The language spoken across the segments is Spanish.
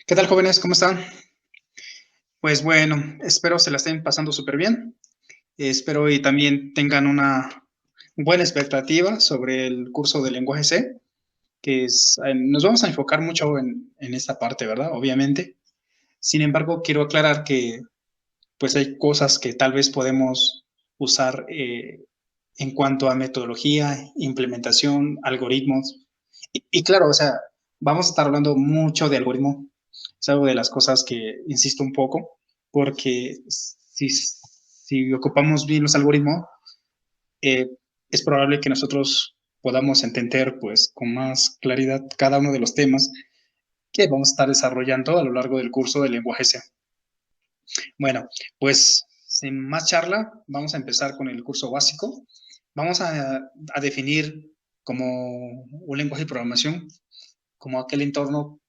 ¿Qué tal, jóvenes? ¿Cómo están? Pues bueno, espero se la estén pasando súper bien. Espero y también tengan una buena expectativa sobre el curso de lenguaje C, que nos vamos a enfocar mucho en esta parte, ¿verdad? Obviamente. Sin embargo, quiero aclarar que pues hay cosas que tal vez podemos usar en cuanto a metodología, implementación, algoritmos. Y claro, o sea, vamos a estar hablando mucho de algoritmo. Es algo de las cosas que insisto un poco, porque si ocupamos bien los algoritmos, eh, es probable que nosotros podamos entender pues con más claridad cada uno de los temas que vamos a estar desarrollando a lo largo del curso de lenguaje C. Bueno, pues sin más charla, vamos a empezar con el curso básico. Vamos a definir como un lenguaje de programación, como aquel entorno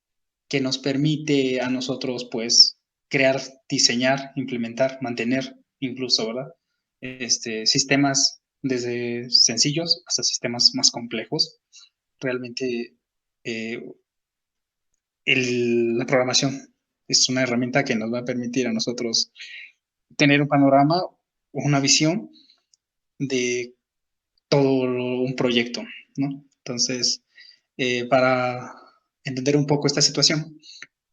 que nos permite a nosotros, pues, crear, diseñar, implementar, mantener, incluso, ¿verdad? Sistemas desde sencillos hasta sistemas más complejos. Realmente, eh, la programación es una herramienta que nos va a permitir a nosotros tener un panorama o una visión de todo un proyecto, ¿no? Entonces, para entender un poco esta situación,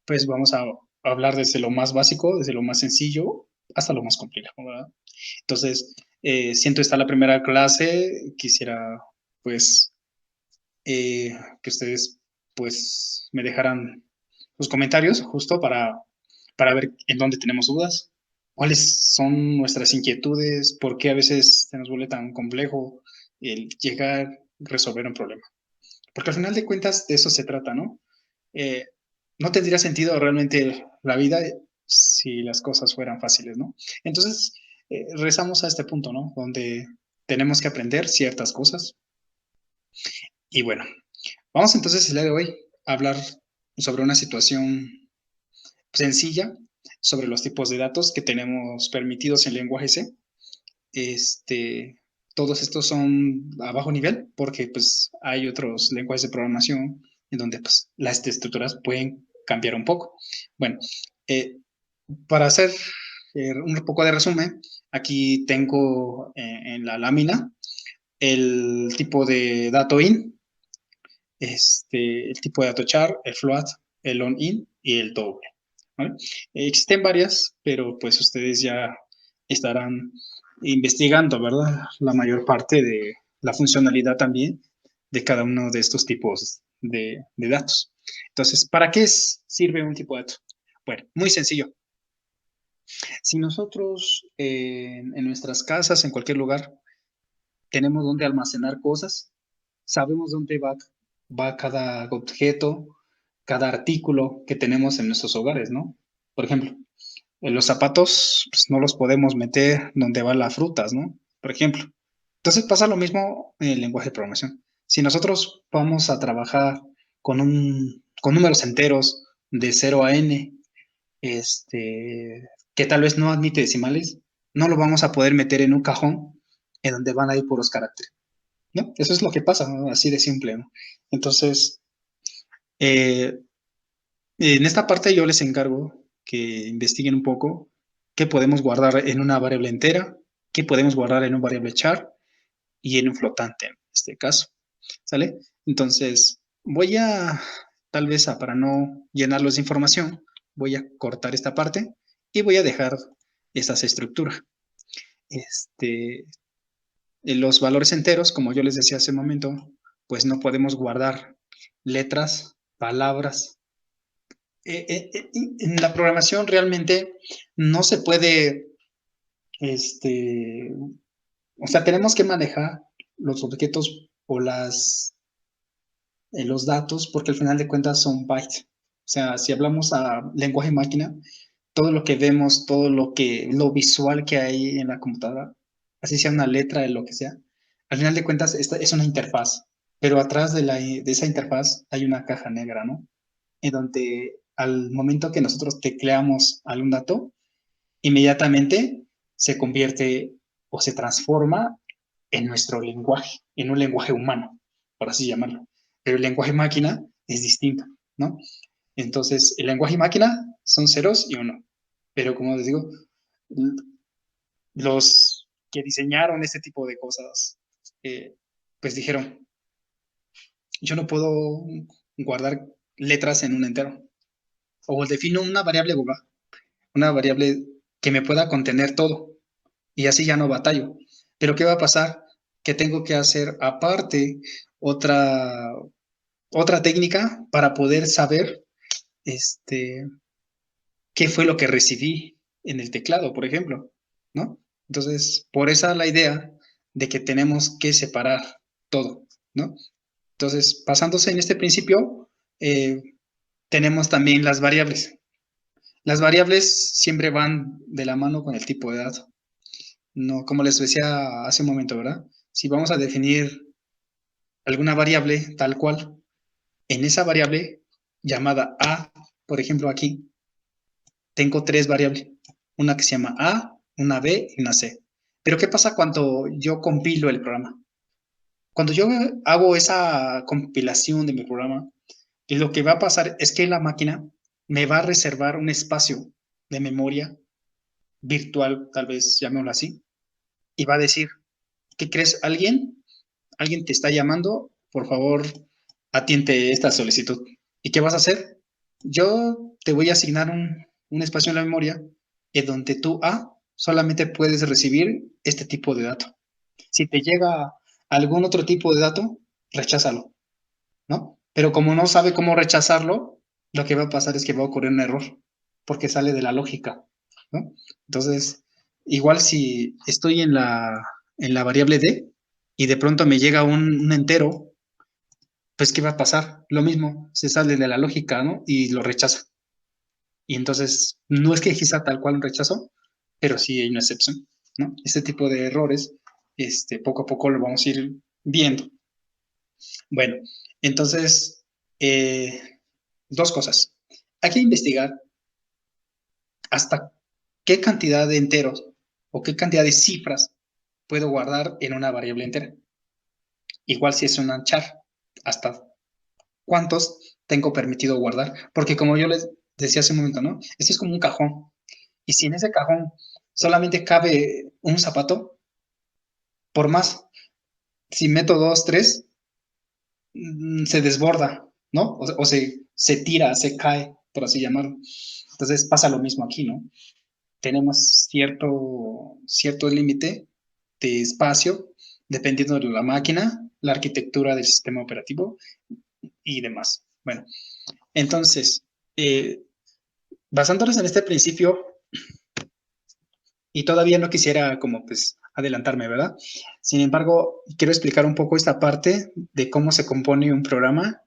pues vamos a hablar desde lo más básico, desde lo más sencillo hasta lo más complejo, ¿verdad? Entonces, siento esta la primera clase, quisiera pues que ustedes pues me dejaran sus comentarios justo para ver en dónde tenemos dudas, cuáles son nuestras inquietudes, por qué a veces se nos vuelve tan complejo el llegar a resolver un problema. Porque al final de cuentas de eso se trata, ¿no? Eh, no tendría sentido realmente la vida si las cosas fueran fáciles, ¿no? Entonces, rezamos a este punto, ¿no? Donde tenemos que aprender ciertas cosas. Y bueno, vamos entonces el día de hoy a hablar sobre una situación sencilla, sobre los tipos de datos que tenemos permitidos en lenguaje C. Este, Todos estos son a bajo nivel porque pues hay otros lenguajes de programación en donde pues las estructuras pueden cambiar un poco. Bueno, eh, para hacer un poco de resumen, aquí tengo en la lámina el tipo de dato in, el tipo de dato char, el float, el on in y el doble. ¿Vale? Existen varias, pero pues ustedes ya estarán investigando, ¿verdad? La mayor parte de la funcionalidad también de cada uno de estos tipos de datos. Entonces, ¿para qué sirve un tipo de dato? Bueno, muy sencillo. Si nosotros en nuestras casas, en cualquier lugar, tenemos donde almacenar cosas, sabemos dónde va cada objeto, cada artículo que tenemos en nuestros hogares, ¿no? Por ejemplo, en los zapatos pues, no los podemos meter donde van las frutas, ¿no? Por ejemplo. Entonces pasa lo mismo en el lenguaje de programación. Si nosotros vamos a trabajar con números enteros de 0 a n, que tal vez no admite decimales, no lo vamos a poder meter en un cajón en donde van a ir puros caracteres, ¿no? Eso es lo que pasa, ¿no? Así de simple, ¿no? Entonces, eh, en esta parte yo les encargo que investiguen un poco qué podemos guardar en una variable entera, qué podemos guardar en un variable char y en un flotante, en este caso, ¿sale? Entonces, tal vez para no llenarlos de información, voy a cortar esta parte y voy a dejar estas estructuras. Este, en los valores enteros, como yo les decía hace un momento, pues no podemos guardar letras, palabras. En la programación realmente no se puede, este, o sea, tenemos que manejar los objetos o los datos porque al final de cuentas son bytes. O sea, si hablamos a lenguaje máquina, todo lo que vemos, lo visual que hay en la computadora, así sea una letra de lo que sea, al final de cuentas esta es una interfaz, pero atrás de esa interfaz hay una caja negra, ¿no? En donde al momento que nosotros tecleamos algún dato, inmediatamente se convierte o se transforma en nuestro lenguaje, en un lenguaje humano, por así llamarlo. Pero el lenguaje máquina es distinto, ¿no? Entonces, el lenguaje máquina son ceros y uno. Pero como les digo, los que diseñaron este tipo de cosas, pues dijeron, yo no puedo guardar letras en un entero. O defino una variable global, una variable que me pueda contener todo. Y así ya no batallo. Pero ¿qué va a pasar? Que tengo que hacer aparte otra, otra técnica para poder saber este, qué fue lo que recibí en el teclado, por ejemplo, ¿no? Entonces, por esa la idea de que tenemos que separar todo, ¿no? Entonces, basándose en este principio, eh, tenemos también las variables. Las variables siempre van de la mano con el tipo de dato. No, como les decía hace un momento, ¿verdad? Si vamos a definir alguna variable tal cual, en esa variable llamada A, por ejemplo aquí, tengo tres variables, una que se llama A, una B y una C. Pero ¿qué pasa cuando yo compilo el programa? Cuando yo hago esa compilación de mi programa, lo que va a pasar es que la máquina me va a reservar un espacio de memoria virtual, tal vez llamémoslo así, y va a decir, ¿qué crees? Alguien te está llamando, por favor, atiende esta solicitud. ¿Y qué vas a hacer? Yo te voy a asignar un espacio en la memoria en donde tú, solamente puedes recibir este tipo de dato. Si te llega algún otro tipo de dato, recházalo, ¿no? Pero como no sabe cómo rechazarlo, lo que va a pasar es que va a ocurrir un error, porque sale de la lógica, ¿no? Entonces, igual si estoy en la variable D y de pronto me llega un entero, pues ¿qué va a pasar? Lo mismo, se sale de la lógica, ¿no? Y lo rechaza. Y entonces, no es que exista tal cual un rechazo, pero sí hay una excepción, ¿no? Este tipo de errores, poco a poco lo vamos a ir viendo. Bueno, entonces, dos cosas. Hay que investigar hasta qué cantidad de enteros o qué cantidad de cifras puedo guardar en una variable entera. Igual si es un char, hasta cuántos tengo permitido guardar. Porque como yo les decía hace un momento, ¿no? Este es como un cajón. Y si en ese cajón solamente cabe un zapato, por más, si meto dos, tres, se desborda, ¿no? O se tira, se cae, por así llamarlo. Entonces pasa lo mismo aquí, ¿no? Tenemos cierto límite de espacio dependiendo de la máquina, la arquitectura del sistema operativo y demás. Bueno, entonces, eh, basándonos en este principio, y todavía no quisiera como pues adelantarme, ¿verdad? Sin embargo, quiero explicar un poco esta parte de cómo se compone un programa,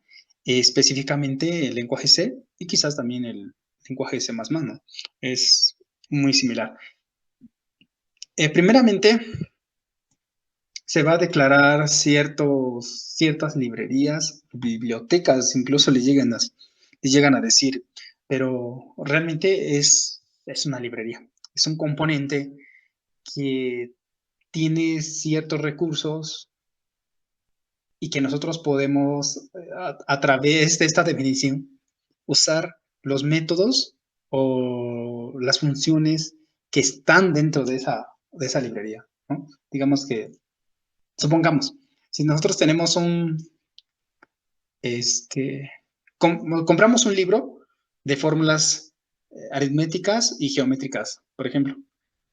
específicamente el lenguaje C y quizás también el lenguaje C++, ¿no? Es muy similar. Primeramente, se va a declarar ciertas librerías, bibliotecas, incluso le llegan a decir, pero realmente es una librería, es un componente que tiene ciertos recursos y que nosotros podemos, a través de esta definición, usar los métodos o las funciones que están dentro de esa librería, ¿no? Digamos que, supongamos, si nosotros tenemos este, compramos un libro de fórmulas aritméticas y geométricas, por ejemplo.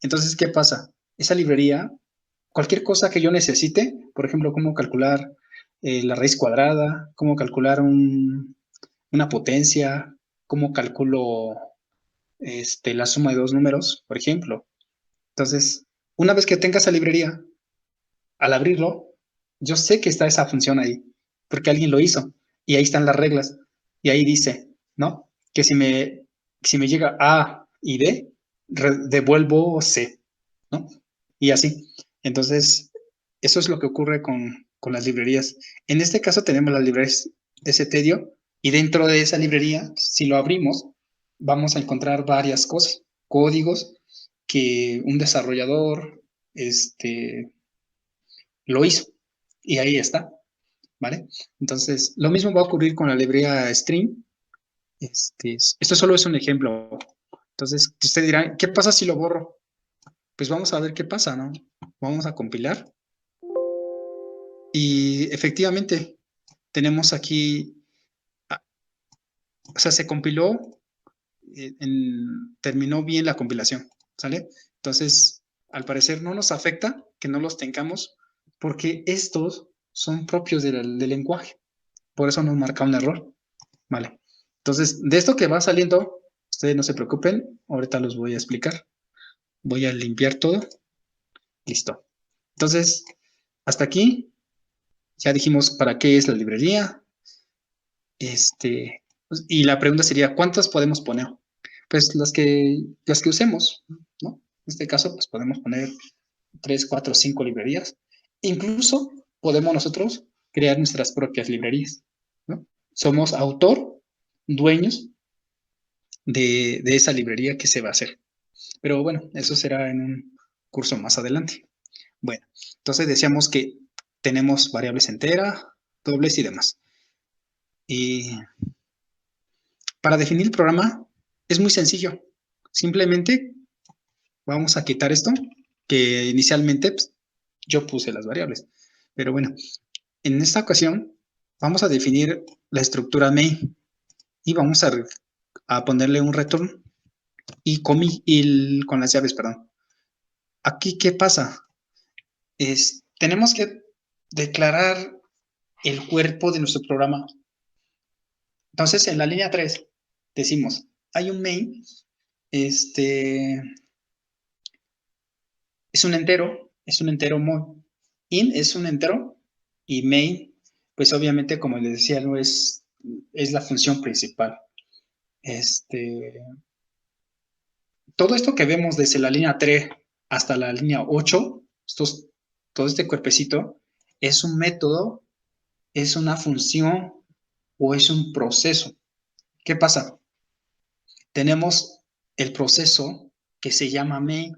Entonces, ¿qué pasa? Esa librería, cualquier cosa que yo necesite, por ejemplo, cómo calcular la raíz cuadrada, cómo calcular una potencia, cómo calculo la suma de dos números, por ejemplo. Entonces, una vez que tenga esa librería, al abrirlo, yo sé que está esa función ahí, porque alguien lo hizo, y ahí están las reglas, y ahí dice, ¿no? Que si me llega A y B, devuelvo C, ¿no? Y así. Entonces, eso es lo que ocurre con las librerías. En este caso tenemos las librerías de Ctedio, y dentro de esa librería, si lo abrimos, vamos a encontrar varias cosas, códigos que un desarrollador, lo hizo. Y ahí está, ¿vale? Entonces, lo mismo va a ocurrir con la librería Stream. Esto solo es un ejemplo. Entonces, usted dirá, ¿qué pasa si lo borro? Pues vamos a ver qué pasa, ¿no? Vamos a compilar. Y efectivamente, tenemos aquí, o sea, se compiló, terminó bien la compilación, ¿sale? Entonces, al parecer no nos afecta que no los tengamos porque estos son propios del lenguaje. Por eso nos marca un error, ¿vale? Entonces, de esto que va saliendo, ustedes no se preocupen, ahorita los voy a explicar. Voy a limpiar todo. Listo. Entonces, hasta aquí ya dijimos para qué es la librería. Y la pregunta sería, ¿cuántas podemos poner? Pues las que usemos, ¿no? En este caso, pues podemos poner 3, 4, 5 librerías. Incluso podemos nosotros crear nuestras propias librerías, ¿no? Somos autor, dueños de esa librería que se va a hacer. Pero bueno, eso será en un curso más adelante. Bueno, entonces decíamos que tenemos variables enteras, dobles y demás. Y para definir el programa es muy sencillo. Simplemente vamos a quitar esto, que inicialmente pues, yo puse las variables. Pero bueno, en esta ocasión vamos a definir la estructura main y vamos a ponerle un return con las llaves, perdón. Aquí, ¿qué pasa? Tenemos que declarar el cuerpo de nuestro programa. Entonces, en la línea 3 decimos, hay un main, es un entero muy. In es un entero y main, pues obviamente, como les decía, no es la función principal. Todo esto que vemos desde la línea 3 hasta la línea 8, todo este cuerpecito, es un método, es una función o es un proceso. ¿Qué pasa? Tenemos el proceso que se llama main,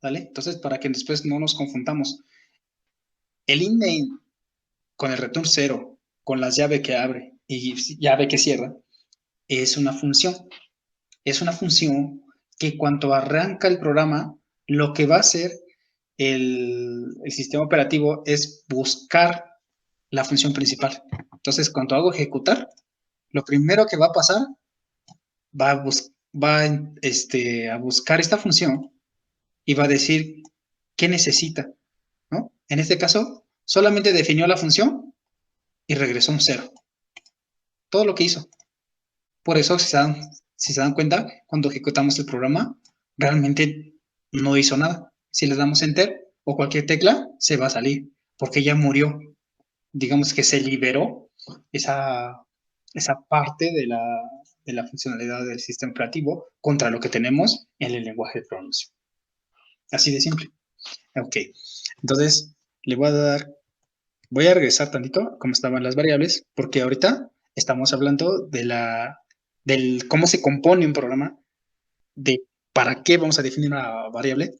¿vale? Entonces, para que después no nos confundamos, el in main con el return 0, con las llaves que abre y llave que cierra, es una función. Es una función que cuando arranca el programa, lo que va a hacer el sistema operativo es buscar la función principal. Entonces, cuando hago ejecutar, lo primero que va a pasar va a buscar esta función y va a decir qué necesita, ¿no? En este caso, solamente definió la función y regresó un cero. Todo lo que hizo. Por eso, si se dan cuenta, cuando ejecutamos el programa, realmente no hizo nada. Si le damos enter o cualquier tecla, se va a salir, porque ya murió. Digamos que se liberó esa, esa parte de la funcionalidad del sistema operativo contra lo que tenemos en el lenguaje de programación. Así de simple. Ok. Entonces, voy a regresar tantito como estaban las variables, porque ahorita estamos hablando del cómo se compone un programa, de para qué vamos a definir una variable,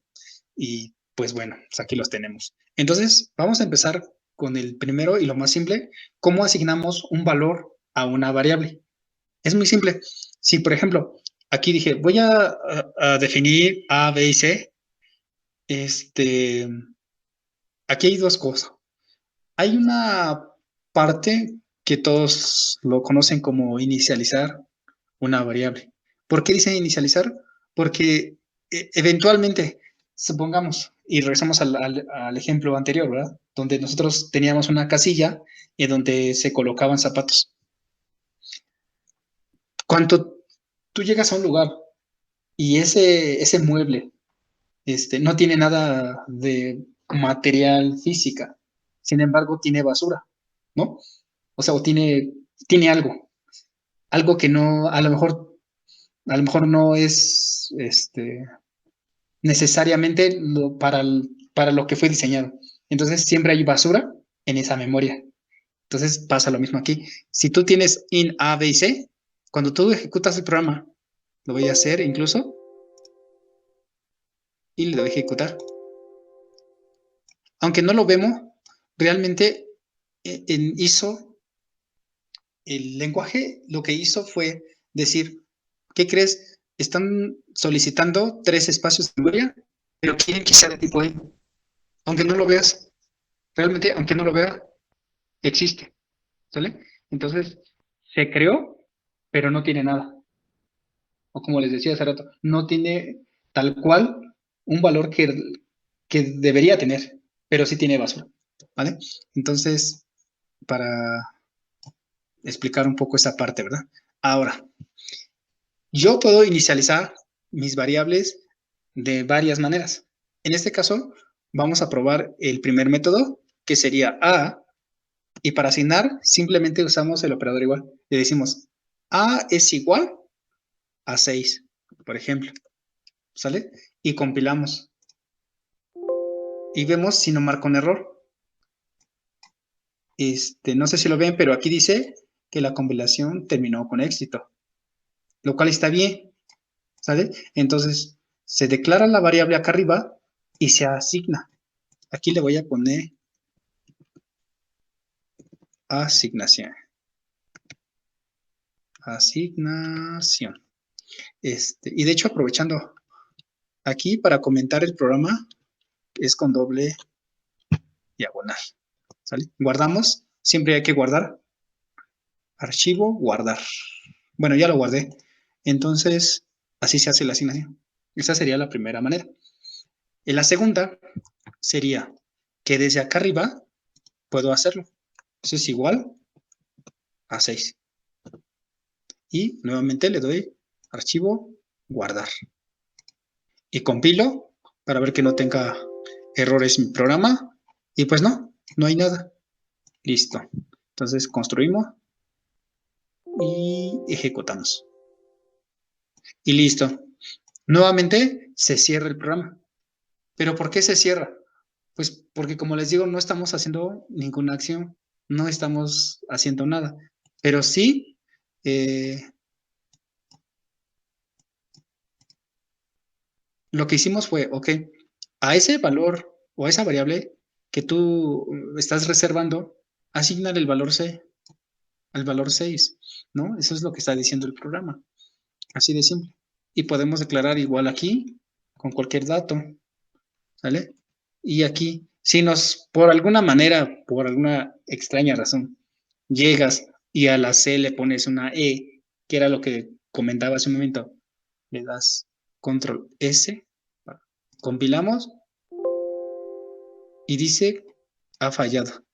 y pues bueno, pues aquí los tenemos. Entonces, vamos a empezar con el primero y lo más simple, cómo asignamos un valor a una variable. Es muy simple. Si, por ejemplo, aquí dije, voy a definir A, B y C, aquí hay dos cosas. Hay una parte que todos lo conocen como inicializar una variable. ¿Por qué dicen inicializar? Porque eventualmente, supongamos, y regresamos al ejemplo anterior, ¿verdad? Donde nosotros teníamos una casilla y donde se colocaban zapatos. Cuando tú llegas a un lugar y ese mueble no tiene nada de material física, sin embargo tiene basura, ¿no? O sea, o tiene algo que no, a lo mejor no es necesariamente para lo que fue diseñado. Entonces siempre hay basura en esa memoria. Entonces pasa lo mismo aquí. Si tú tienes in A, B y C, cuando tú ejecutas el programa, lo voy a hacer incluso y le doy a ejecutar. Aunque no lo vemos, realmente hizo el lenguaje, lo que hizo fue decir, ¿qué crees? Están solicitando 3 espacios de memoria, pero quieren que sea de tipo E. Aunque no lo veas, realmente, aunque no lo veas, existe, ¿sale? Entonces, se creó, pero no tiene nada. O como les decía hace rato, no tiene tal cual un valor que debería tener, pero sí tiene basura, ¿vale? Entonces, para explicar un poco esa parte, ¿verdad? Ahora, yo puedo inicializar mis variables de varias maneras. En este caso, vamos a probar el primer método, que sería A, y para asignar simplemente usamos el operador igual. Le decimos A es igual a 6, por ejemplo, ¿sale? Y compilamos. Y vemos si no marca un error. No sé si lo ven, pero aquí dice que la compilación terminó con éxito, lo cual está bien, ¿sale? Entonces, se declara la variable acá arriba y se asigna. Aquí le voy a poner asignación. Asignación. Y de hecho, aprovechando aquí para comentar el programa, es con doble diagonal, ¿sale? Guardamos, siempre hay que guardar. Archivo, guardar. Bueno, ya lo guardé. Entonces, así se hace la asignación. Esa sería la primera manera. Y la segunda sería que desde acá arriba puedo hacerlo. Eso es igual a 6. Y nuevamente le doy archivo, guardar. Y compilo para ver que no tenga errores mi programa. Y pues no, no hay nada. Listo. Entonces construimos y ejecutamos. Y listo. Nuevamente se cierra el programa. ¿Pero por qué se cierra? Pues porque, como les digo, no estamos haciendo ninguna acción, no estamos haciendo nada. Pero sí, lo que hicimos fue, ok, a ese valor o a esa variable que tú estás reservando, asignar el valor C, al valor 6, ¿no? Eso es lo que está diciendo el programa. Así de simple. Y podemos declarar igual aquí, con cualquier dato, ¿sale? Y aquí, si nos, por alguna manera, por alguna extraña razón, llegas y a la C le pones una E, que era lo que comentaba hace un momento, le das control S, compilamos y dice ha fallado,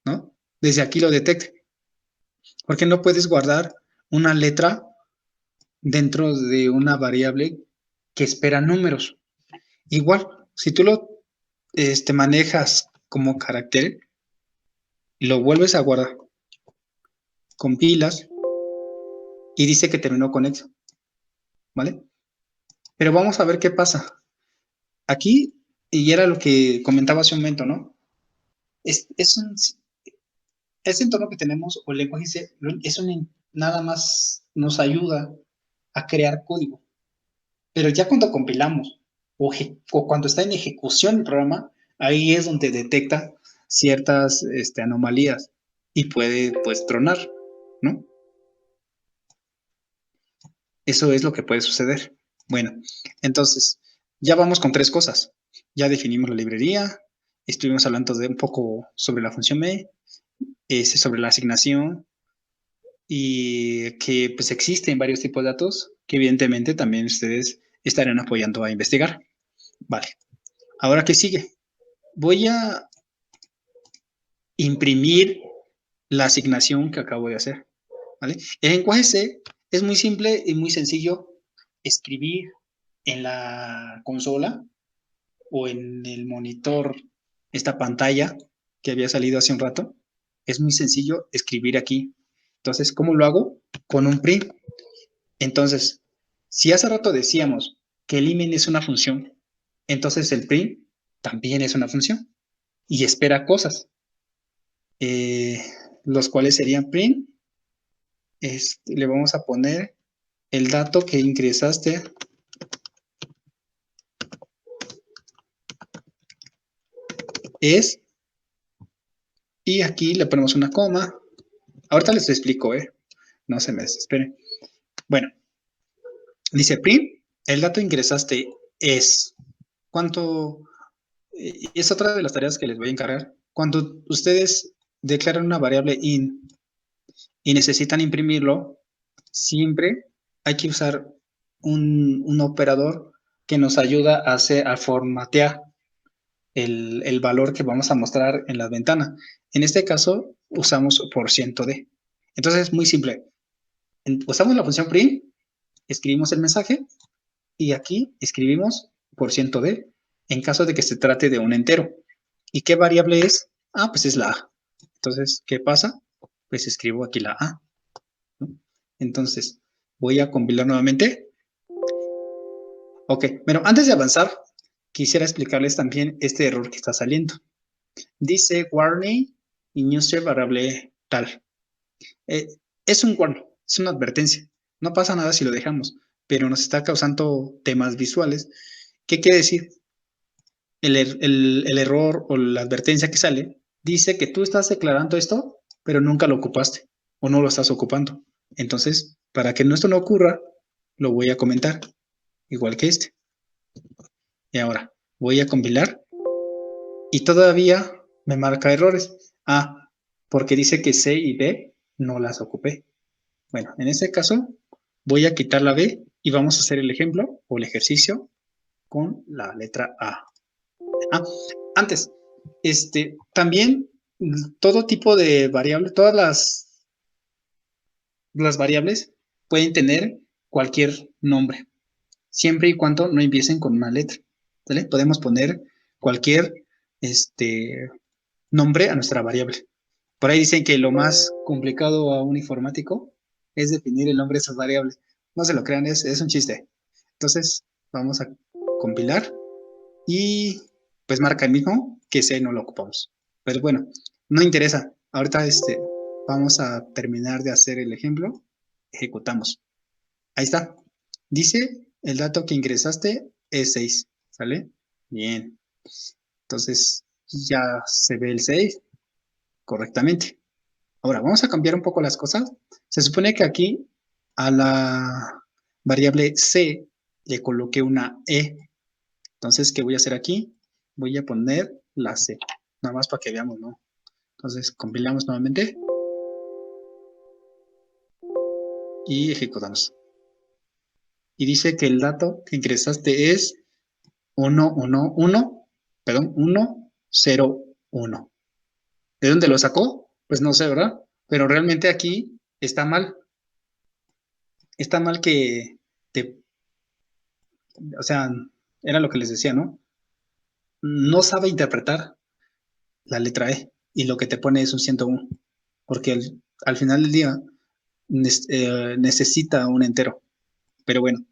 ¿no? Desde aquí lo detecta, porque no puedes guardar una letra dentro de una variable que espera números. Igual, si tú lo manejas como carácter y lo vuelves a guardar, compilas y dice que terminó con eso, ¿vale? Pero vamos a ver qué pasa. Aquí, y era lo que comentaba hace un momento, ¿no? Este entorno que tenemos, o el lenguaje C, nada más nos ayuda a crear código. Pero ya cuando compilamos o cuando está en ejecución el programa, ahí es donde detecta ciertas anomalías y puede, pues, tronar, ¿no? Eso es lo que puede suceder. Bueno, entonces, ya vamos con 3 cosas. Ya definimos la librería, estuvimos hablando de un poco sobre la función me, sobre la asignación y que pues existen varios tipos de datos que evidentemente también ustedes estarán apoyando a investigar. Vale, ahora ¿qué sigue? Voy a imprimir la asignación que acabo de hacer, ¿vale? El lenguaje C es muy simple y muy sencillo escribir en la consola o en el monitor, esta pantalla que había salido hace un rato. Es muy sencillo escribir aquí. Entonces, ¿cómo lo hago? Con un print. Entonces, si hace rato decíamos que el imen es una función, entonces el print también es una función y espera cosas, eh, los cuales serían print. Le vamos a poner el dato que ingresaste es, y aquí le ponemos una coma. Ahorita les explico, no se me desesperen. Bueno, dice print, el dato ingresaste es, ¿cuánto? Es otra de las tareas que les voy a encargar. Cuando ustedes declaran una variable int y necesitan imprimirlo, siempre hay que usar un operador que nos ayuda a formatear el valor que vamos a mostrar en la ventana. En este caso, usamos %d. Entonces, es muy simple. Usamos la función print, escribimos el mensaje y aquí escribimos %d en caso de que se trate de un entero. ¿Y qué variable es? Ah, pues es la a. Entonces, ¿qué pasa? Pues escribo aquí la a, ¿no? Entonces, voy a compilar nuevamente. Ok, pero antes de avanzar, quisiera explicarles también este error que está saliendo. Dice warning y user variable tal. Eh, es un warning, es una advertencia. No pasa nada si lo dejamos, pero nos está causando temas visuales. ¿Qué quiere decir? El error o la advertencia que sale dice que tú estás declarando esto, pero nunca lo ocupaste o no lo estás ocupando. Entonces, para que esto no ocurra, lo voy a comentar, igual que este. Y ahora, voy a compilar y todavía me marca errores. Ah, porque dice que C y B no las ocupé. Bueno, en este caso, voy a quitar la B y vamos a hacer el ejemplo o el ejercicio con la letra A. Ah, antes, también todo tipo de variables, todas las variables pueden tener cualquier nombre, siempre y cuando no empiecen con una letra. ¿Vale? Podemos poner cualquier nombre a nuestra variable. Por ahí dicen que lo más complicado a un informático es definir el nombre de esas variables. No se lo crean, es un chiste. Entonces, vamos a compilar y pues marca el mismo que C no lo ocupamos. Pero bueno, no interesa. Ahorita vamos a terminar de hacer el ejemplo. Ejecutamos. Ahí está. Dice el dato que ingresaste es 6. ¿Sale? Bien. Entonces ya se ve el 6 correctamente. Ahora, vamos a cambiar un poco las cosas. Se supone que aquí a la variable C le coloqué una E. Entonces, ¿qué voy a hacer aquí? Voy a poner la C, nada más para que veamos, ¿no? Entonces, compilamos nuevamente y ejecutamos. Y dice que el dato que ingresaste es 101, ¿De dónde lo sacó? Pues no sé, ¿verdad? Pero realmente aquí está mal. Está mal que te, o sea, era lo que les decía, ¿no? No sabe interpretar la letra E y lo que te pone es un 101, porque al final del día necesita un entero. Pero bueno,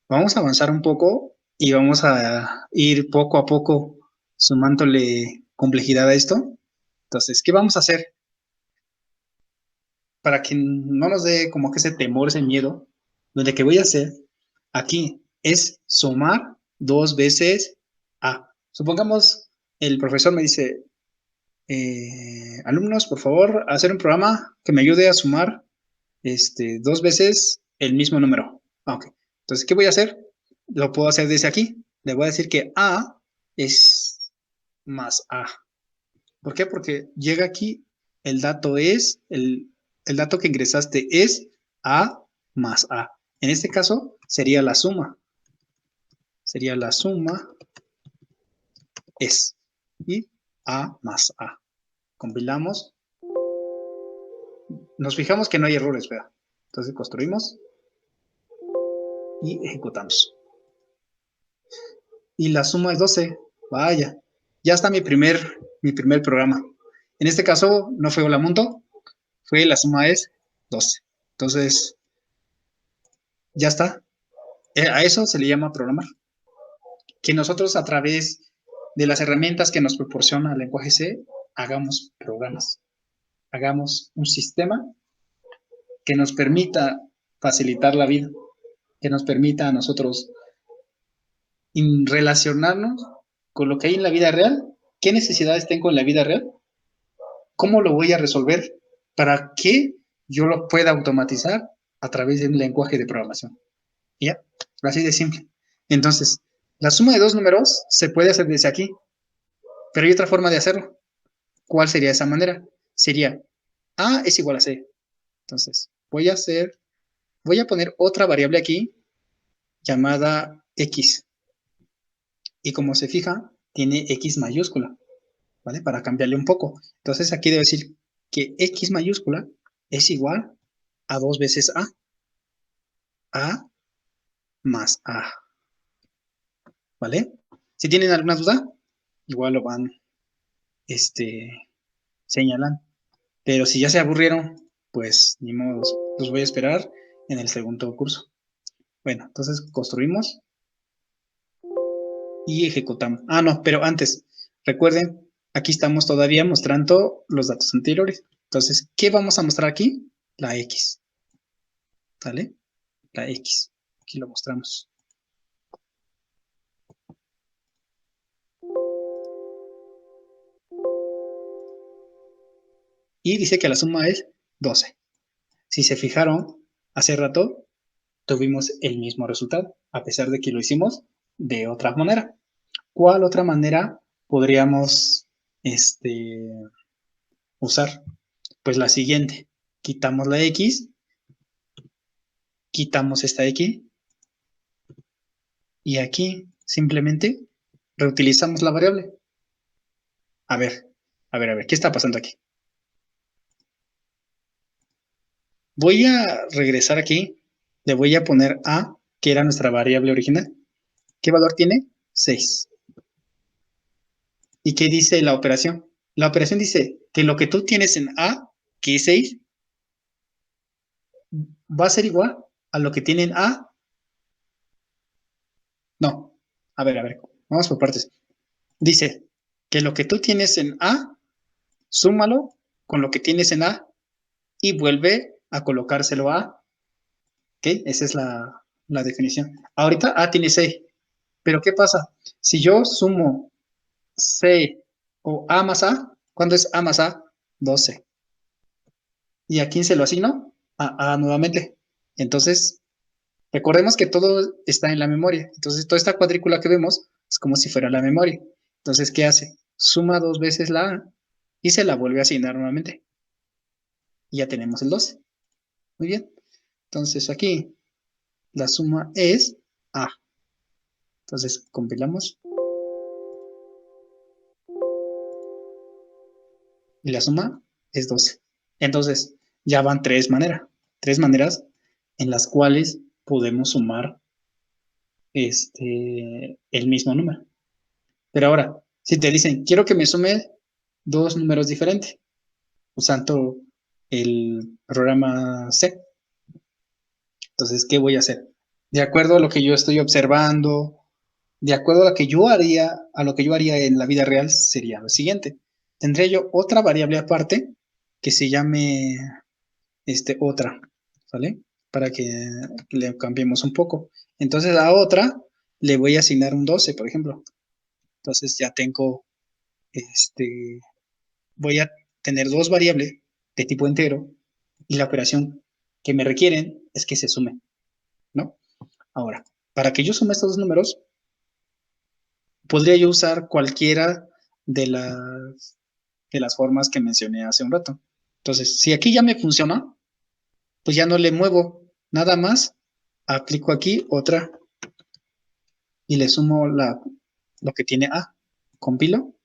vamos a avanzar un poco y vamos a ir poco a poco sumándole complejidad a esto. Entonces, ¿qué vamos a hacer? Para que no nos dé como que ese temor, ese miedo, lo que voy a hacer aquí es sumar 2 veces A. Supongamos, el profesor me dice, alumnos, por favor, hacer un programa que me ayude a sumar 2 veces el mismo número. Ok. Entonces, ¿qué voy a hacer? Lo puedo hacer desde aquí. Le voy a decir que A es más A. ¿Por qué? Porque llega aquí, el dato es, el dato que ingresaste es A más A. En este caso, sería la suma. Sería la suma es. Y A más A. Compilamos. Nos fijamos que no hay errores, ¿verdad? Entonces construimos y ejecutamos. Y la suma es 12. Vaya, ya está mi primer programa. En este caso no fue la monto, fue la suma es 12. Entonces, ya está. A eso se le llama programar. Que nosotros a través de las herramientas que nos proporciona el lenguaje C, hagamos programas. Hagamos un sistema que nos permita facilitar la vida, que nos permita a nosotros relacionarnos con lo que hay en la vida real, qué necesidades tengo en la vida real, cómo lo voy a resolver, para que yo lo pueda automatizar a través de un lenguaje de programación. ¿Ya? Así de simple. Entonces, la suma de dos números se puede hacer desde aquí, pero hay otra forma de hacerlo. ¿Cuál sería esa manera? Sería A es igual a C. Entonces, voy a poner otra variable aquí llamada X. Y como se fija, tiene X mayúscula, ¿vale? Para cambiarle un poco. Entonces, aquí debo decir que X mayúscula es igual a 2 veces A. A más A, ¿vale? Si tienen alguna duda, igual lo van señalando. Pero si ya se aburrieron, pues ni modo, los voy a esperar en el segundo curso. Bueno, entonces construimos y ejecutamos. Ah, no, pero antes, recuerden, aquí estamos todavía mostrando los datos anteriores. Entonces, ¿qué vamos a mostrar aquí? La X, ¿vale? La X. Aquí lo mostramos. Y dice que la suma es 12. Si se fijaron, hace rato tuvimos el mismo resultado, a pesar de que lo hicimos de otra manera. ¿Cuál otra manera podríamos usar? Pues la siguiente. Quitamos la X, quitamos esta X y aquí simplemente reutilizamos la variable. A ver, ¿qué está pasando aquí? Voy a regresar aquí, le voy a poner A, que era nuestra variable original. ¿Qué valor tiene? 6. ¿Y qué dice la operación? La operación dice que lo que tú tienes en A, que es 6, va a ser igual a lo que tiene en A. No, a ver, vamos por partes. Dice que lo que tú tienes en A, súmalo con lo que tienes en A y vuelve a colocárselo a A. ¿Ok? Esa es la definición. Ahorita A tiene 6, pero ¿qué pasa? Si yo sumo 6 o A más A, ¿cuándo es A más A? 12. ¿Y a quién se lo asigno? A nuevamente. Entonces, recordemos que todo está en la memoria. Entonces, toda esta cuadrícula que vemos es como si fuera la memoria. Entonces, ¿qué hace? Suma dos veces la A y se la vuelve a asignar nuevamente. Y ya tenemos el 12. Muy bien. Entonces, aquí la suma es A. Entonces, compilamos y la suma es 12. Entonces, ya van tres maneras en las cuales podemos sumar el mismo número. Pero ahora, si te dicen, quiero que me sume dos números diferentes, usando el programa C, entonces, ¿qué voy a hacer? De acuerdo a lo que yo estoy observando, de acuerdo a lo que yo haría, en la vida real, sería lo siguiente. Tendré yo otra variable aparte que se llame otra, ¿vale? Para que le cambiemos un poco. Entonces, a otra le voy a asignar un 12, por ejemplo. Entonces, ya tengo voy a tener dos variables de tipo entero y la operación que me requieren es que se sumen, ¿no? Ahora, para que yo sume estos dos números, podría yo usar cualquiera de las formas que mencioné hace un rato. Entonces, si aquí ya me funciona, pues ya no le muevo nada más, aplico aquí otra y le sumo lo que tiene A. Compilo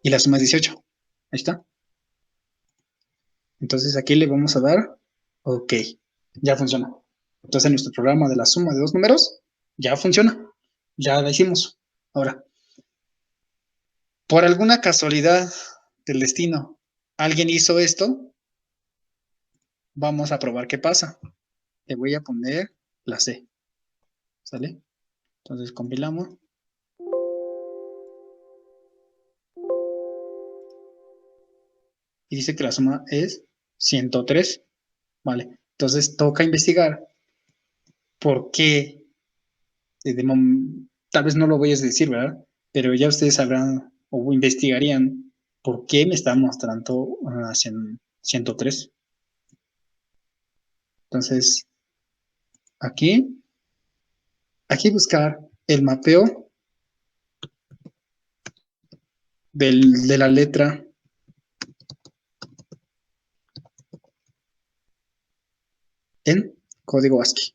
y la suma es 18. Ahí está. Entonces aquí le vamos a dar OK. Ya funciona. Entonces nuestro programa de la suma de dos números ya funciona. Ya la hicimos. Ahora, por alguna casualidad del destino, alguien hizo esto, vamos a probar qué pasa. Le voy a poner la C. ¿Sale? Entonces compilamos. Y dice que la suma es 103. Vale. Entonces toca investigar por qué. Tal vez no lo voy a decir, ¿verdad? Pero ya ustedes sabrán o investigarían ¿por qué me está mostrando 103? Entonces, aquí, buscar el mapeo de la letra en código ASCII.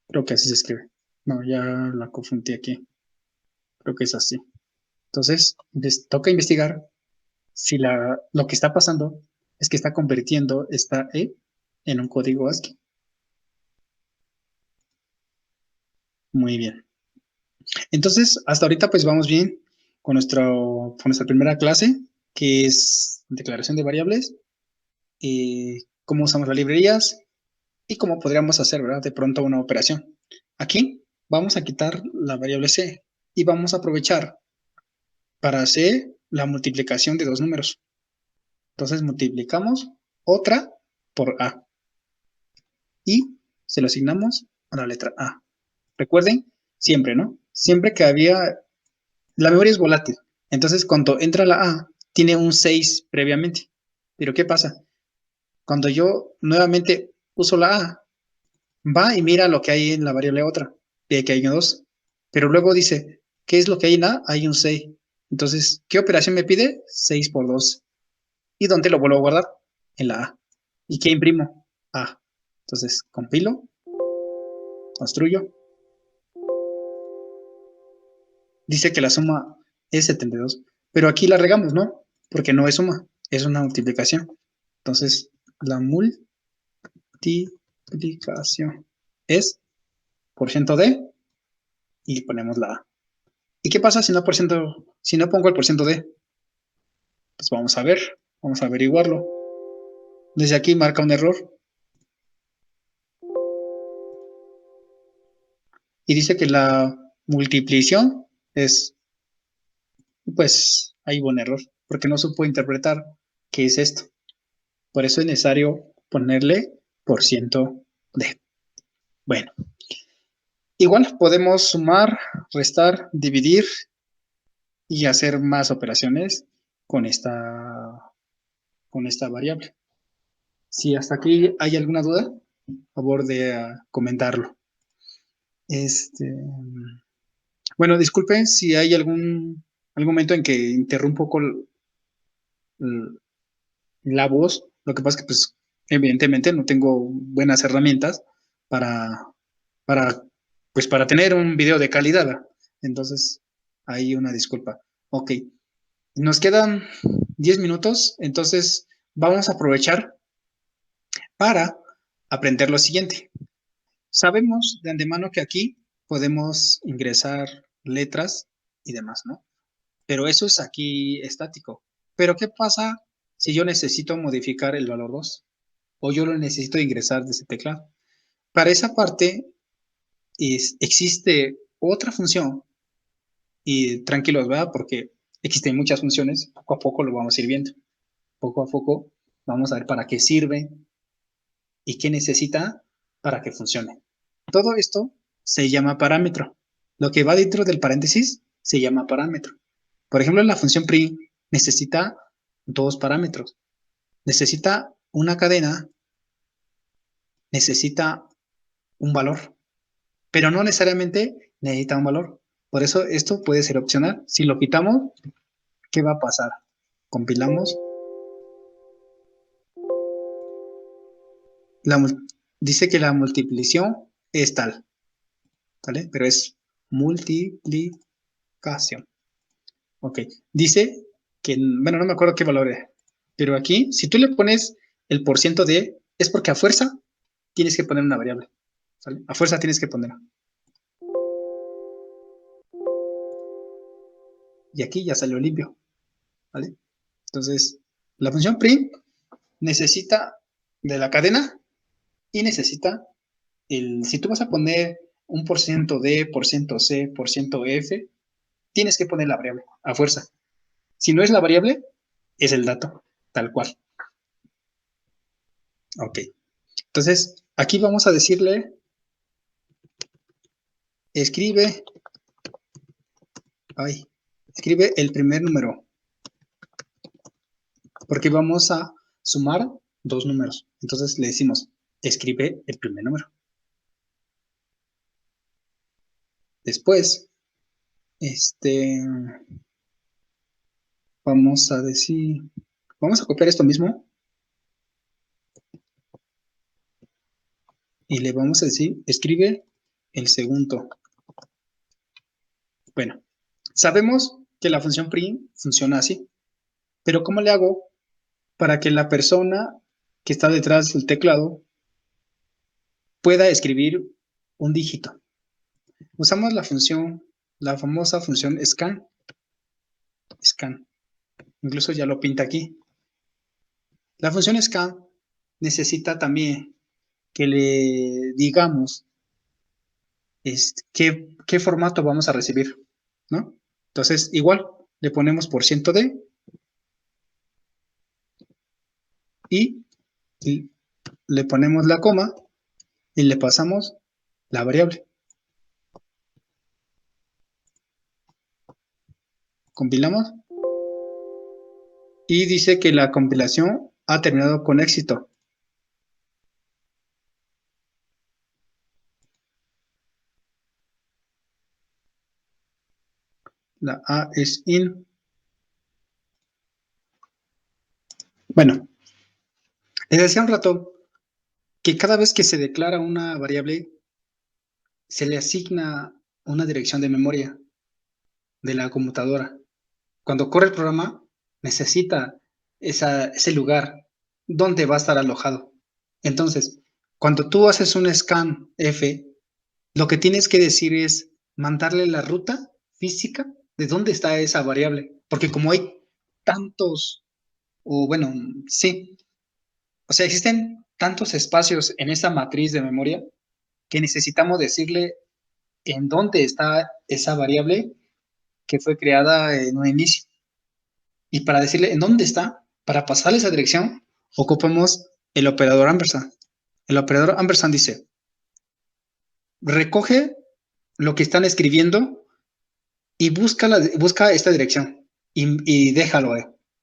Creo que así se escribe. No, ya la confundí aquí. Creo que es así. Entonces, toca investigar si lo que está pasando es que está convirtiendo esta E en un código ASCII. Muy bien. Entonces, hasta ahorita pues vamos bien con nuestra primera clase, que es declaración de variables, cómo usamos las librerías y cómo podríamos hacer, ¿verdad? De pronto una operación. Aquí vamos a quitar la variable C y vamos a aprovechar para hacer la multiplicación de dos números. Entonces multiplicamos otra por A y se lo asignamos a la letra A. Recuerden, siempre, ¿no? Siempre que la memoria es volátil. Entonces, cuando entra la A, tiene un 6 previamente. Pero ¿qué pasa? Cuando yo nuevamente uso la A, va y mira lo que hay en la variable otra. Ve que hay un 2. Pero luego dice, ¿qué es lo que hay en A? Hay un 6. Entonces, ¿qué operación me pide? 6 por 2. ¿Y dónde lo vuelvo a guardar? En la A. ¿Y qué imprimo? A. Entonces, compilo, construyo. Dice que la suma es 72. Pero aquí la regamos, ¿no? Porque no es suma, es una multiplicación. Entonces, la multiplicación es por ciento de y ponemos la A. ¿Y qué pasa si no pongo el por ciento de? Pues vamos a ver, vamos a averiguarlo. Desde aquí marca un error y dice que la multiplicación es, pues, ahí hubo un error, porque no supo interpretar qué es esto. Por eso es necesario ponerle por ciento de. Bueno, igual podemos sumar, restar, dividir y hacer más operaciones con esta variable. Si hasta aquí hay alguna duda, por favor de comentarlo. Bueno, disculpen si hay algún momento en que interrumpo con la voz. Lo que pasa es que, pues, evidentemente no tengo buenas herramientas para, para, pues, para tener un video de calidad, ¿verdad? Entonces, hay una disculpa. Ok, nos quedan 10 minutos, entonces vamos a aprovechar para aprender lo siguiente. Sabemos de antemano que aquí podemos ingresar letras y demás, ¿no? Pero eso es aquí estático. Pero ¿qué pasa si yo necesito modificar el valor 2? O yo lo necesito ingresar desde teclado. Para esa parte existe otra función y tranquilos, ¿verdad? Porque existen muchas funciones, poco a poco lo vamos a ir viendo. Poco a poco vamos a ver para qué sirve y qué necesita para que funcione. Todo esto se llama parámetro. Lo que va dentro del paréntesis se llama parámetro. Por ejemplo, la función print necesita dos parámetros. Necesita una cadena, necesita un valor, pero no necesariamente necesita un valor. Por eso esto puede ser opcional. Si lo quitamos, ¿qué va a pasar? Compilamos. La, dice que la multiplicación es tal, ¿vale? Pero es multiplicación. Ok. Dice que, bueno, no me acuerdo qué valor es, pero aquí, si tú le pones el por ciento de, es porque a fuerza tienes que poner una variable, ¿sale? A fuerza tienes que ponerla. Y aquí ya salió limpio, ¿vale? Entonces, la función print necesita de la cadena y necesita si tú vas a poner un por ciento de, por ciento C, por ciento F, tienes que poner la variable a fuerza. Si no es la variable, es el dato, tal cual. Ok. Entonces, aquí vamos a decirle escribe el primer número, porque vamos a sumar dos números. Entonces le decimos, escribe el primer número. Después, vamos a decir, vamos a copiar esto mismo y le vamos a decir, escribe el segundo. Bueno, sabemos que la función print funciona así, pero ¿cómo le hago para que la persona que está detrás del teclado pueda escribir un dígito? Usamos la famosa función scan. Incluso ya lo pinta aquí. La función scan necesita también que le digamos qué formato vamos a recibir, ¿no? Entonces, igual, le ponemos %d y le ponemos la coma y le pasamos la variable. Compilamos y dice que la compilación ha terminado con éxito. La A es in. Bueno, les decía un rato que cada vez que se declara una variable, se le asigna una dirección de memoria de la computadora. Cuando corre el programa, necesita ese lugar donde va a estar alojado. Entonces, cuando tú haces un scan F, lo que tienes que decir es mandarle la ruta física de dónde está esa variable. Porque como hay tantos, o bueno, sí, o sea, existen tantos espacios en esa matriz de memoria que necesitamos decirle en dónde está esa variable que fue creada en un inicio. Y para decirle en dónde está, para pasarle esa dirección, ocupamos el operador ampersand. El operador ampersand dice, recoge lo que están escribiendo y busca esta dirección y déjalo,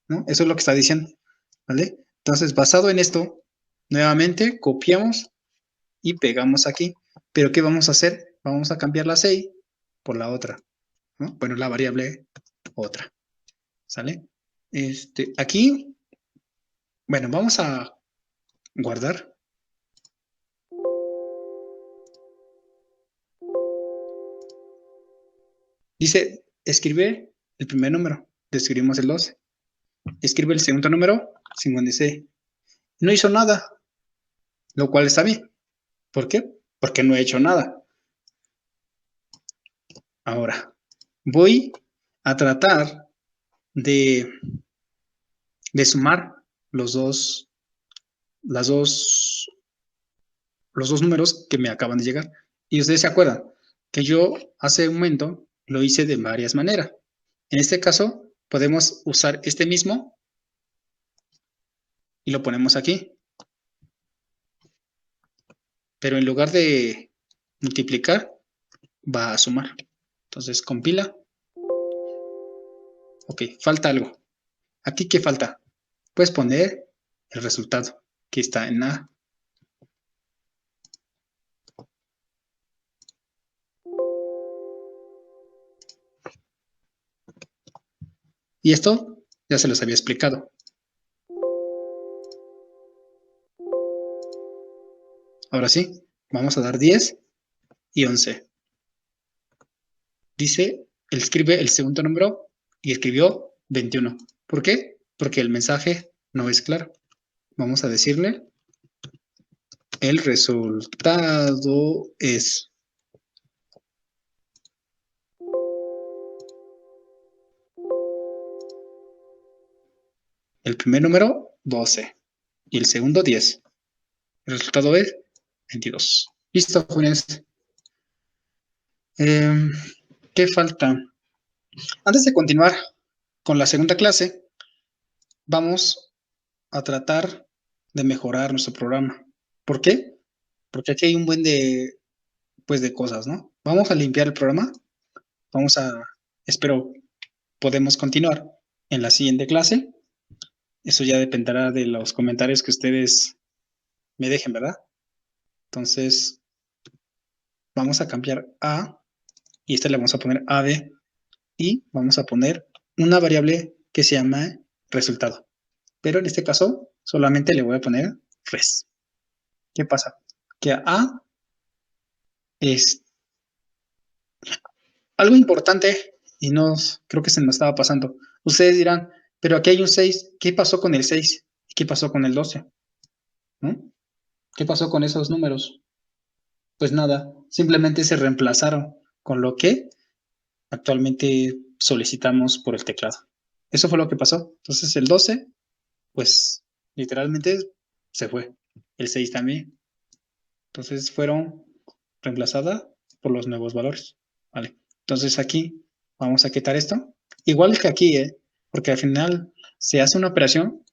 ¿no? Eso es lo que está diciendo, ¿vale? Entonces, basado en esto, nuevamente copiamos y pegamos aquí. Pero ¿qué vamos a hacer? Vamos a cambiar la 6 por la otra, ¿no? Bueno, la variable otra, ¿sale? Aquí, bueno, vamos a guardar. Dice, escribe el primer número, le escribimos el 12. Escribe el segundo número, 56. No hizo nada, lo cual está bien. ¿Por qué? Porque no he hecho nada. Ahora, voy a tratar de sumar los dos números que me acaban de llegar. Y ustedes se acuerdan que yo hace un momento lo hice de varias maneras. En este caso, podemos usar este mismo y lo ponemos aquí. Pero en lugar de multiplicar, va a sumar. Entonces, compila. Ok, falta algo. ¿Aquí qué falta? Puedes poner el resultado que está en A. Y esto ya se los había explicado. Ahora sí, vamos a dar 10 y 11. Dice, él escribe el segundo número y escribió 21. ¿Por qué? Porque el mensaje no es claro. Vamos a decirle, el resultado es. El primer número, 12. Y el segundo, 10. El resultado es 22. Listo, jóvenes. ¿Qué falta? Antes de continuar con la segunda clase, vamos a tratar de mejorar nuestro programa. ¿Por qué? Porque aquí hay un buen de pues de cosas, ¿no? Vamos a limpiar el programa. Espero podemos continuar en la siguiente clase. Eso ya dependerá de los comentarios que ustedes me dejen, ¿verdad? Entonces, vamos a cambiar a, y esta le vamos a poner AD, y vamos a poner una variable que se llama resultado. Pero en este caso, solamente le voy a poner res. ¿Qué pasa? Que A es algo importante y no creo que se me estaba pasando. Ustedes dirán, pero aquí hay un 6, ¿qué pasó con el 6? ¿Y qué pasó con el 12? ¿No? ¿Qué pasó con esos números? Pues nada, simplemente se reemplazaron con lo que actualmente solicitamos por el teclado. Eso fue lo que pasó. Entonces el 12, pues literalmente se fue. El 6 también. Entonces fueron reemplazadas por los nuevos valores. Vale. Entonces aquí vamos a quitar esto. Igual que aquí, porque al final se hace una operación,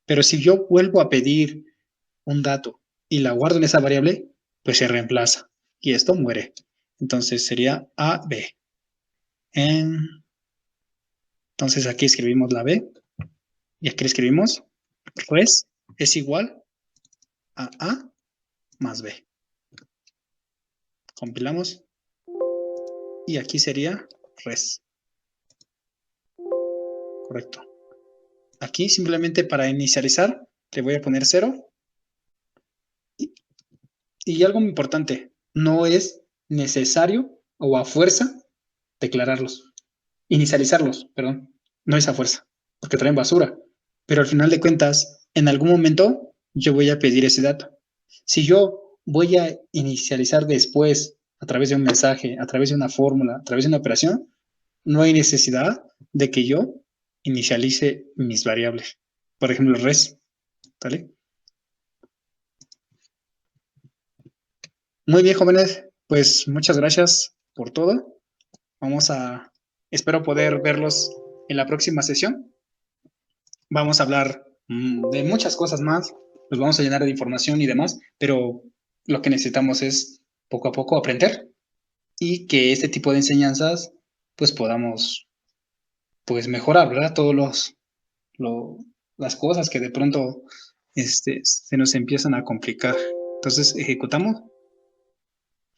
pero si yo vuelvo a pedir un dato y la guardo en esa variable, pues se reemplaza y esto muere. Entonces sería AB. Entonces aquí escribimos la B y aquí escribimos res es igual a A más B. Compilamos y aquí sería res. Correcto. Aquí simplemente para inicializar le voy a poner 0 y algo muy importante, no es necesario o a fuerza declararlos, inicializarlos, perdón, no es a fuerza, porque traen basura, pero al final de cuentas, en algún momento yo voy a pedir ese dato. Si yo voy a inicializar después a través de un mensaje, a través de una fórmula, a través de una operación, no hay necesidad de que yo inicialice mis variables. Por ejemplo, res, ¿vale? Muy bien, jóvenes, pues muchas gracias por todo. Espero poder verlos en la próxima sesión. Vamos a hablar de muchas cosas más, nos vamos a llenar de información y demás, pero lo que necesitamos es poco a poco aprender y que este tipo de enseñanzas pues podamos pues mejorar, ¿verdad? Las cosas que de pronto se nos empiezan a complicar. Entonces ejecutamos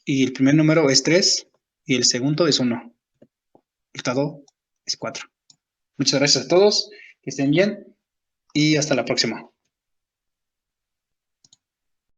y el primer número es 3 y el segundo es 1. El resultado es 4. Muchas gracias a todos, que estén bien y hasta la próxima.